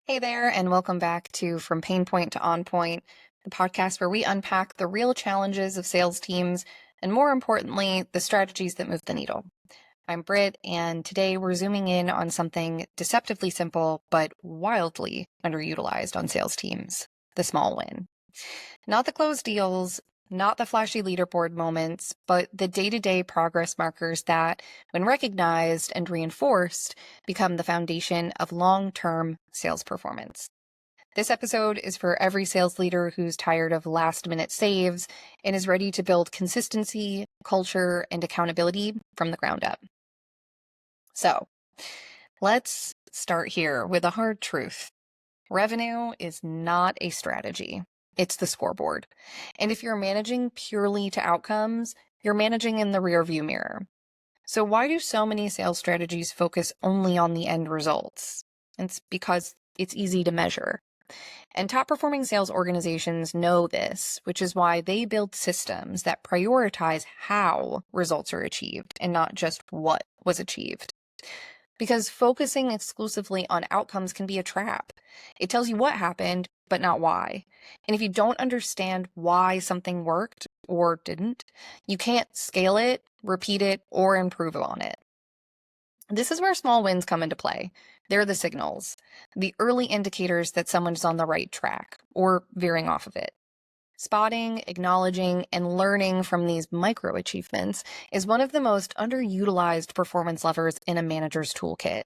Hey there, and welcome back to From Pain Point to On Point, the podcast where we unpack the real challenges of sales teams and, more importantly, the strategies that move the needle. I'm Britt, and today we're zooming in on something deceptively simple but wildly underutilized on sales teams: the small win. Not the closed deals, not the flashy leaderboard moments, but the day-to-day progress markers that, when recognized and reinforced, become the foundation of long-term sales performance. This episode is for every sales leader who's tired of last-minute saves and is ready to build consistency, culture, and accountability from the ground up. So, let's start here with a hard truth. Revenue is not a strategy. It's the scoreboard. And if you're managing purely to outcomes, you're managing in the rearview mirror. So why do so many sales strategies focus only on the end results? It's because it's easy to measure. And top performing sales organizations know this, which is why they build systems that prioritize how results are achieved and not just what was achieved. Because focusing exclusively on outcomes can be a trap. It tells you what happened, but not why. And if you don't understand why something worked or didn't, you can't scale it, repeat it, or improve on it. This is where small wins come into play. They're the signals, the early indicators that someone's on the right track or veering off of it. Spotting, acknowledging, and learning from these micro achievements is one of the most underutilized performance levers in a manager's toolkit.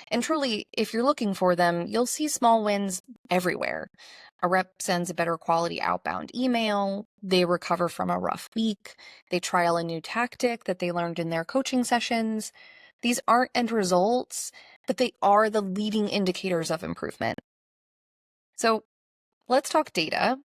And truly, if you're looking for them, you'll see small wins everywhere. A rep sends a better quality outbound email, they recover from a rough week, they trial a new tactic that they learned in their coaching sessions. These aren't end results, but they are the leading indicators of improvement. So let's talk data,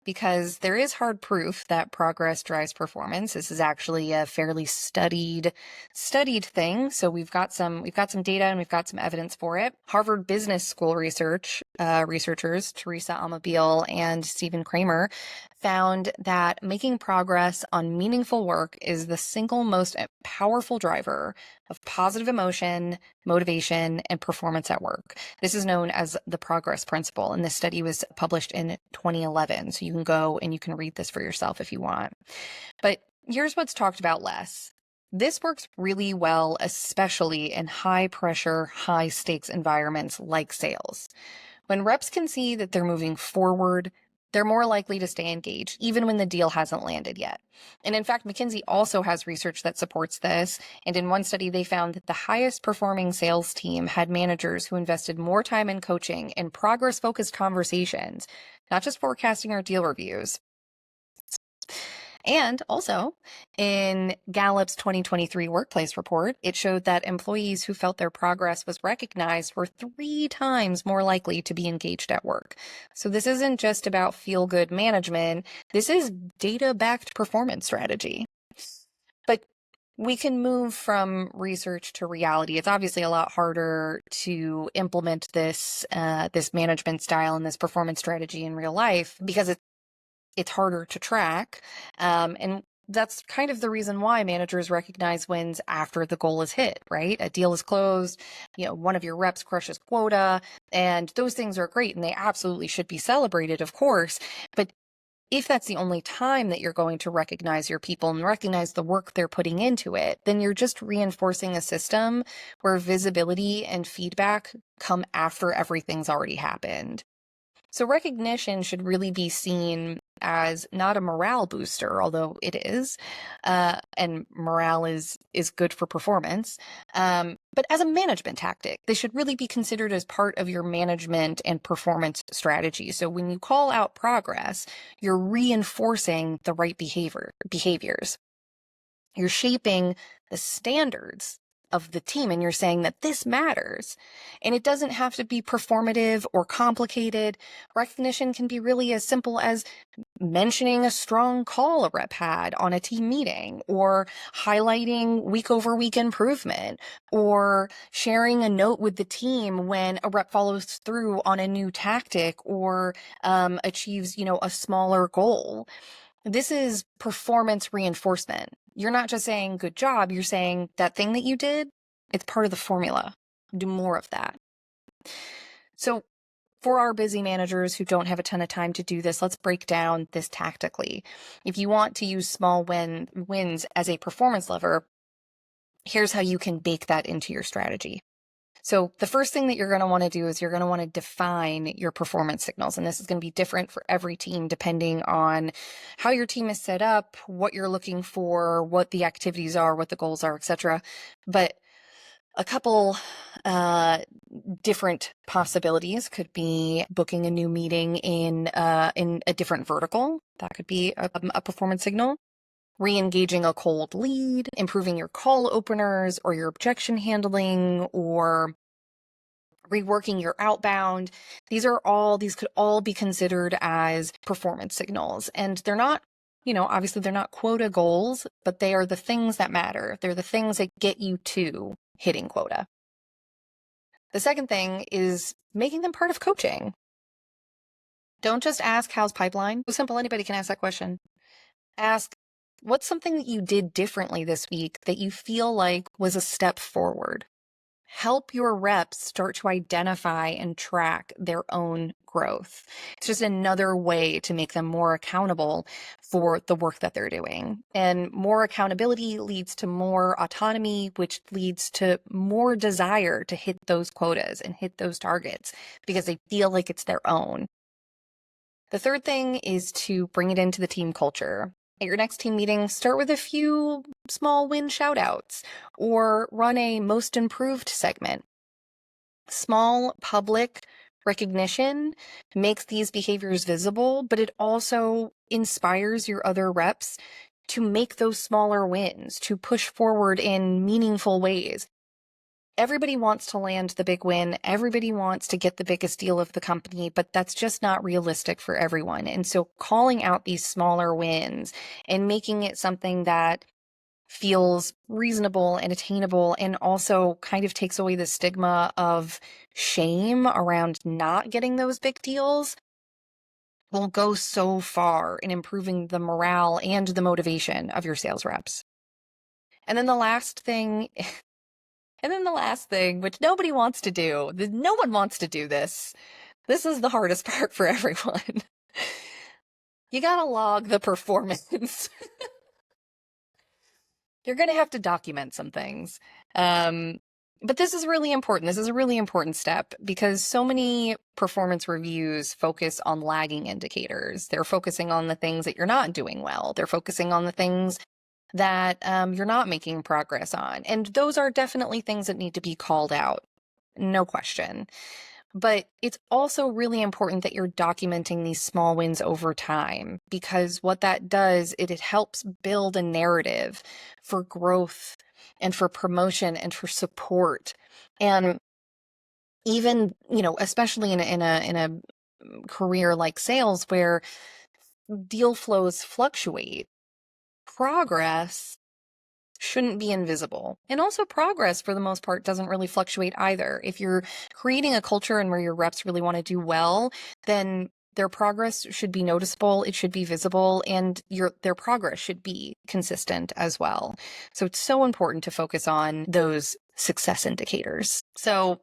because there is hard proof that progress drives performance. This is actually a fairly studied thing. So we've got some data and we've got some evidence for it. Harvard Business School researchers Teresa Amabile and Stephen Kramer found that making progress on meaningful work is the single most powerful driver of positive emotion, motivation, and performance at work. This is known as the progress principle, and this study was published in 2011. So you can go and you can read this for yourself if you want. But here's what's talked about less. This works really well, especially in high pressure, high stakes environments like sales. When reps can see that they're moving forward, they're more likely to stay engaged, even when the deal hasn't landed yet. And in fact, McKinsey also has research that supports this. And in one study, they found that the highest performing sales team had managers who invested more time in coaching and progress-focused conversations, not just forecasting or deal reviews. And also, in Gallup's 2023 workplace report, it showed that employees who felt their progress was recognized were 3 times more likely to be engaged at work. So this isn't just about feel-good management. This is data-backed performance strategy. But we can move from research to reality. It's obviously a lot harder to implement this management style and this performance strategy in real life because it's harder to track. And that's kind of the reason why managers recognize wins after the goal is hit, right? A deal is closed, one of your reps crushes quota, and those things are great and they absolutely should be celebrated, of course. But if that's the only time that you're going to recognize your people and recognize the work they're putting into it, then you're just reinforcing a system where visibility and feedback come after everything's already happened. So recognition should really be seen as not a morale booster, although it is, and morale is good for performance, but as a management tactic. They should really be considered as part of your management and performance strategy. So when you call out progress, you're reinforcing the right behaviors. You're shaping the standards of the team, and you're saying that this matters. And it doesn't have to be performative or complicated. Recognition can be really as simple as mentioning a strong call a rep had on a team meeting, or highlighting week over week improvement, or sharing a note with the team when a rep follows through on a new tactic or achieves, a smaller goal. This is performance reinforcement. You're not just saying good job, you're saying that thing that you did, it's part of the formula. Do more of that. So for our busy managers who don't have a ton of time to do this, let's break down this tactically. If you want to use small wins as a performance lever, here's how you can bake that into your strategy. So the first thing that you're going to want to do is you're going to want to define your performance signals. And this is going to be different for every team depending on how your team is set up, what you're looking for, what the activities are, what the goals are, etc. But a couple different possibilities could be booking a new meeting in a different vertical. That could be a performance signal. Re-engaging a cold lead, improving your call openers or your objection handling, or reworking your outbound. These could all be considered as performance signals. And they're not, obviously they're not quota goals, but they are the things that matter. They're the things that get you to hitting quota. The second thing is making them part of coaching. Don't just ask, how's pipeline? So simple, anybody can ask that question. Ask, what's something that you did differently this week that you feel like was a step forward? Help your reps start to identify and track their own growth. It's just another way to make them more accountable for the work that they're doing. And more accountability leads to more autonomy, which leads to more desire to hit those quotas and hit those targets because they feel like it's their own. The third thing is to bring it into the team culture. At your next team meeting, start with a few small win shout-outs or run a most improved segment. Small public recognition makes these behaviors visible, but it also inspires your other reps to make those smaller wins, to push forward in meaningful ways. Everybody wants to land the big win. Everybody wants to get the biggest deal of the company, but that's just not realistic for everyone. And so calling out these smaller wins and making it something that feels reasonable and attainable and also kind of takes away the stigma of shame around not getting those big deals will go so far in improving the morale and the motivation of your sales reps. And then the last thing, which nobody wants to do, no one wants to do this. This is the hardest part for everyone. You gotta log the performance. You're going to have to document some things. But this is really important. This is a really important step because so many performance reviews focus on lagging indicators. They're focusing on the things that you're not doing well. They're focusing on the things that you're not making progress on. And those are definitely things that need to be called out. No question. But it's also really important that you're documenting these small wins over time because what that does, it helps build a narrative for growth and for promotion and for support. And even, especially in a career like sales where deal flows fluctuate, progress shouldn't be invisible. And also progress, for the most part, doesn't really fluctuate either. If you're creating a culture and where your reps really want to do well, then their progress should be noticeable, it should be visible, and their progress should be consistent as well. So it's so important to focus on those success indicators. So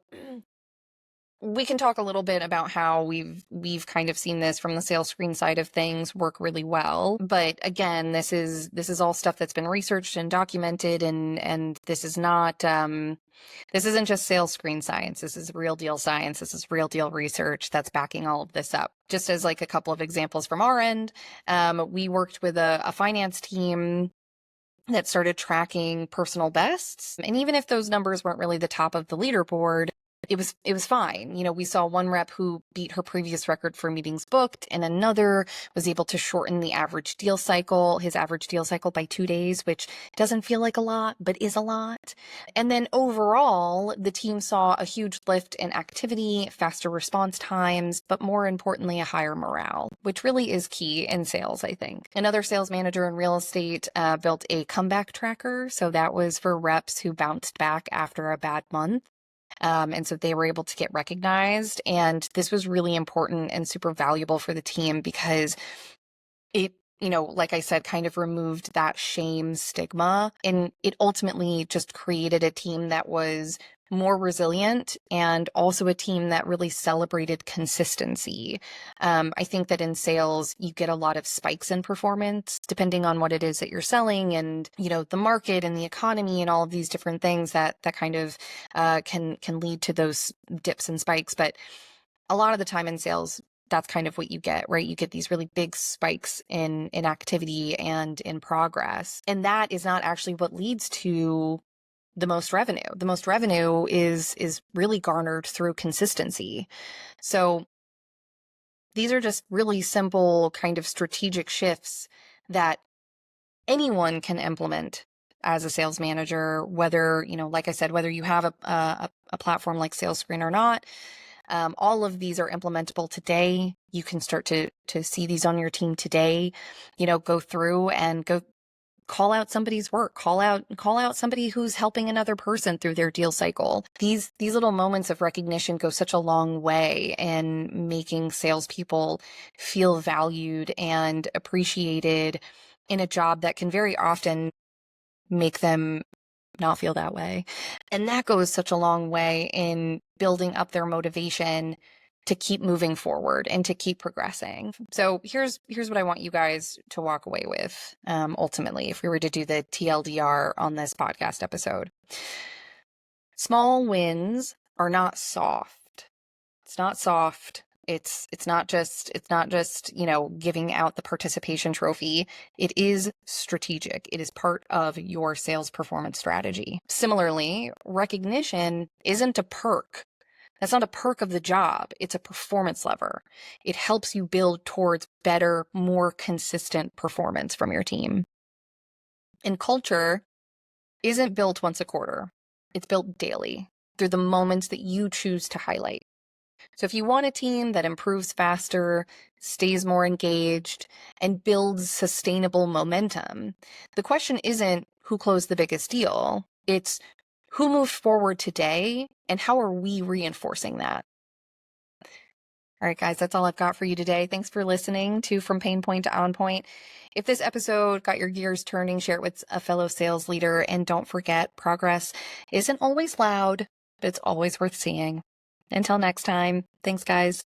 we can talk a little bit about how we've kind of seen this from the SalesScreen side of things work really well. But again, this is all stuff that's been researched and documented, and this is not this isn't just SalesScreen science. This is real deal science. This is real deal research that's backing all of this up. Just as like a couple of examples from our end, we worked with a finance team that started tracking personal bests, and even if those numbers weren't really the top of the leaderboard, it was fine. We saw one rep who beat her previous record for meetings booked, and another was able to shorten his average deal cycle by 2 days, which doesn't feel like a lot, but is a lot. And then overall, the team saw a huge lift in activity, faster response times, but more importantly, a higher morale, which really is key in sales, I think. Another sales manager in real estate built a comeback tracker. So that was for reps who bounced back after a bad month. And so they were able to get recognized. And this was really important and super valuable for the team because it, like I said, kind of removed that shame stigma. And it ultimately just created a team that was more resilient, and also a team that really celebrated consistency. I think that in sales, you get a lot of spikes in performance depending on what it is that you're selling, and the market and the economy and all of these different things that kind of can lead to those dips and spikes. But a lot of the time in sales, that's kind of what you get, right? You get these really big spikes in activity and in progress, and that is not actually what leads to the most revenue. The most revenue is really garnered through consistency. So these are just really simple kind of strategic shifts that anyone can implement as a sales manager, whether, like I said, whether you have a platform like SalesScreen or not. All of these are implementable today. You can start to see these on your team today. Go through and go call out somebody's work, call out somebody who's helping another person through their deal cycle. These little moments of recognition go such a long way in making salespeople feel valued and appreciated in a job that can very often make them not feel that way. And that goes such a long way in building up their motivation to keep moving forward and to keep progressing. So here's what I want you guys to walk away with, ultimately, if we were to do the TLDR on this podcast episode. Small wins are not soft. It's not soft. It's not just giving out the participation trophy. It is strategic. It is part of your sales performance strategy. Similarly, recognition isn't a perk. That's not a perk of the job. It's a performance lever. It helps you build towards better, more consistent performance from your team. And culture isn't built once a quarter. It's built daily through the moments that you choose to highlight. So if you want a team that improves faster, stays more engaged, and builds sustainable momentum, the question isn't who closed the biggest deal. It's who moved forward today and how are we reinforcing that? All right, guys, that's all I've got for you today. Thanks for listening to From Pain Point to On Point. If this episode got your gears turning, share it with a fellow sales leader. And don't forget, progress isn't always loud, but it's always worth seeing. Until next time, thanks, guys.